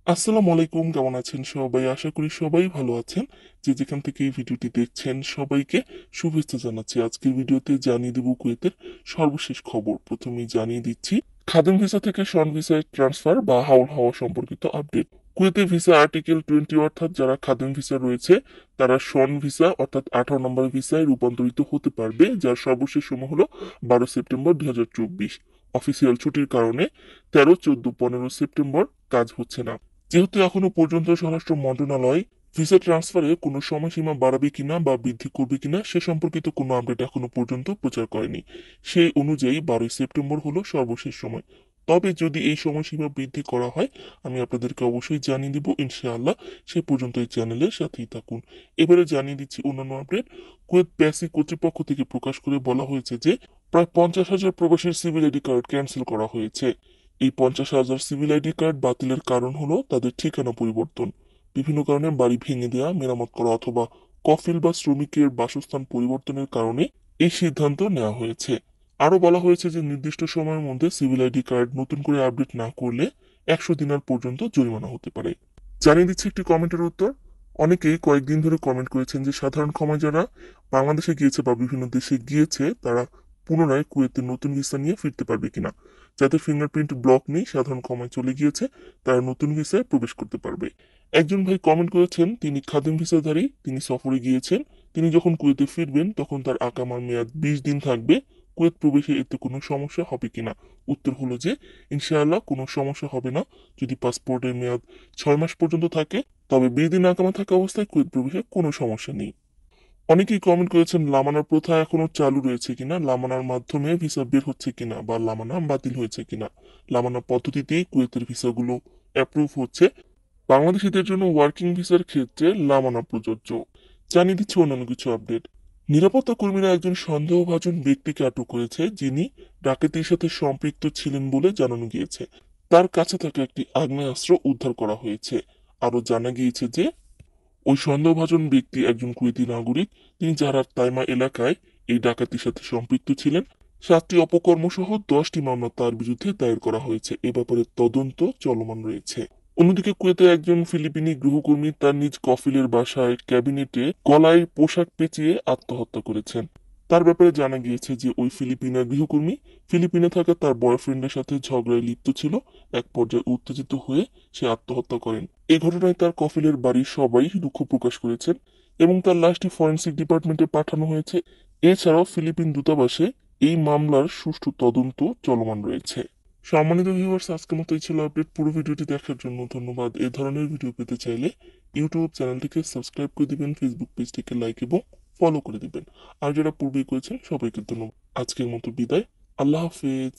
আসসালামু আলাইকুম, কেমন আছেন সবাই? আশা করি সবাই ভালো আছেন। যে যেখান থেকে এই ভিডিওটি দেখছেন সবাইকে শুভেচ্ছা জানাচ্ছি। আজকের ভিডিওতে জানিয়ে দেব কুয়েতের সর্বশেষ খবর। প্রথমেই জানিয়ে দিচ্ছি খাদেম ভিসা থেকে শন ভিসায় ট্রান্সফার বা হাওল হওয়া সম্পর্কিত আপডেট। কুয়েতে ভিসা আর্টিকেল 20 অর্থাৎ যারা খাদেম ভিসা রয়েছে তারা শন ভিসা অর্থাৎ 18 নম্বর ভিসায় রূপান্তরিত হতে পারবে, যার সর্বশেষ সময় হলো 12 সেপ্টেম্বর 2024। অফিসিয়াল ছুটির কারণে 13, 14, 15 সেপ্টেম্বর কাজ হচ্ছে না। যেহেতু এখনো পর্যন্ত স্বরাষ্ট্র মন্ত্রণালয় ভিসা ট্রান্সফারে কোনো সময়সীমা বাড়াবে কিনা বা বৃদ্ধি করবে কিনা সে সম্পর্কিত কোনো আপডেট এখনো পর্যন্ত প্রচার করেনি। সেই অনুযায়ী 12 সেপ্টেম্বর হলো সর্বশেষ সময়। তবে যদি এই সময়সীমা বৃদ্ধি করা হয় আমি আপনাদেরকে অবশ্যই জানিয়ে দিব ইনশাআল্লাহ। সে পর্যন্ত এই চ্যানেলের সাথেই থাকুন। এবারে জানিয়ে দিচ্ছি অন্যান্য আপডেট। কুয়েত প্যাসি কর্তৃপক্ষ থেকে প্রকাশ করে বলা হয়েছে যে প্রায় 50,000 প্রবাসীর সিভিল আইডি কার্ড ক্যান্সেল করা হয়েছে। এই 50,000 সিভিল আইডি কার্ড বাতিলের কারণ হলো তাদের ঠিকানা পরিবর্তন, বিভিন্ন কারণে বাড়ি ভেঙে দেওয়া, মেরামত করা অথবা কফিল বা শ্রমিকের বাসস্থান পরিবর্তনের কারণে এই সিদ্ধান্ত নেওয়া হয়েছে। আরও বলা হয়েছে যে নির্দিষ্ট সময়ের মধ্যে সিভিল আইডি কার্ড নতুন করে আপডেট না করলে 100 দিনার পর্যন্ত জরিমানা হতে পারে। জানিয়ে দিচ্ছি একটি কমেন্টের উত্তর। অনেকেই কয়েকদিন ধরে কমেন্ট করেছেন যে সাধারণ ক্ষমায় যারা বাংলাদেশে গিয়েছে বা বিভিন্ন দেশে গিয়েছে তারা পুনরায় কুয়েতে নতুন ভিসা নিয়ে ফিরতে পারবে কিনা। যাদের ফিঙ্গারপ্রিন্ট ব্লক নেই, সাধারণ ক্ষমায় চলে গিয়েছে, তারা নতুন ভিসায় প্রবেশ করতে পারবে। একজন ভাই কমেন্ট করেছেন তিনি খাদিম ভিসাধারী, তিনি সফরে গিয়েছেন, তিনি যখন কুয়েতে ফিরবেন তখন তার আকামার মেয়াদ 20 দিন থাকবে, কুয়েত প্রবেশে এতে কোনো সমস্যা হবে কিনা। উত্তর হলো যে ইনশাআল্লাহ কোনো সমস্যা হবে না। যদি পাসপোর্টের মেয়াদ 6 মাস পর্যন্ত থাকে তবে 20 দিন আকামা থাকা অবস্থায় কুয়েত প্রবেশে কোনো সমস্যা নেই। অনেকেই কমেন্ট করেছেন লামানার প্রথা এখনো চালু রয়েছে কিনা, লামানার মাধ্যমে ভিসা বের হচ্ছে কিনা বা লামানা বাতিল হয়েছে কিনা। লামানা পদ্ধতিতেই কুয়েতের ভিসাগুলো অ্যাপ্রুভ হচ্ছে। বাংলাদেশিদের জন্য ওয়ার্কিং ভিসার ক্ষেত্রে লামানা প্রযোজ্য। জানিয়ে দিচ্ছে অন্যান্য কিছু আপডেট। নিরাপত্তা কর্মীরা একজন সন্দেহভাজন ব্যক্তিকে আটক করেছে যিনি ডাকাতির সাথে সম্পৃক্ত ছিলেন বলে জানানো গিয়েছে। তার কাছে থাকা একটি আগ্নেয়াস্ত্র উদ্ধার করা হয়েছে। আরও জানা গিয়েছে যে ওই সন্দেহভাজন ব্যক্তি একজন কুয়েতি নাগরিক। তিনি জারার তাইমা এলাকায় এই ডাকাতির সাথে সম্পৃক্ত ছিলেন। 7টি অপকর্ম সহ 10টি মামলা তার বিরুদ্ধে দায়ের করা হয়েছে। এ ব্যাপারে তদন্ত চলমান রয়েছে। অন্যদিকে কুয়েতে একজন ফিলিপিনি গৃহকর্মী তার নিজ কফিলের বাসায় ক্যাবিনেটে গলায় পোশাক পেঁচিয়ে আত্মহত্যা করেছেন। তার ব্যাপারে জানা গিয়েছে যে ওই ফিলিপিনা গৃহকর্মী ফিলিপিনে থাকা তার বয়ফ্রেন্ডের সাথে ঝগড়ায় লিপ্ত ছিল। এক পর্যায়ে উত্তেজিত হয়ে সে আত্মহত্যা করেন। এই ঘটনায় তার কফিলের বাড়ির সবাই দুঃখ প্রকাশ করেছেন এবং তার লাশটি ফরেনসিক ডিপার্টমেন্টে পাঠানো হয়েছে। এছাড়াও ফিলিপিন দূতাবাসে এই মামলার সুষ্ঠু তদন্ত চলমান রয়েছে। সম্মানিত ভিউয়ার্স, আজকের মতো এই ছিল আপডেট। পুরো ভিডিওটি দেখার জন্য ধন্যবাদ। এই ধরনের ভিডিও পেতে চাইলে ইউটিউব চ্যানেলটিকে সাবস্ক্রাইব করে দিবেন, ফেসবুক পেজটিকে লাইক এবং ফলো করে দিবেন। আর যারা পূর্বেই করেছেন সবাইকে ধন্যবাদ। আজকের মতো বিদায়। আল্লাহ হাফেজ।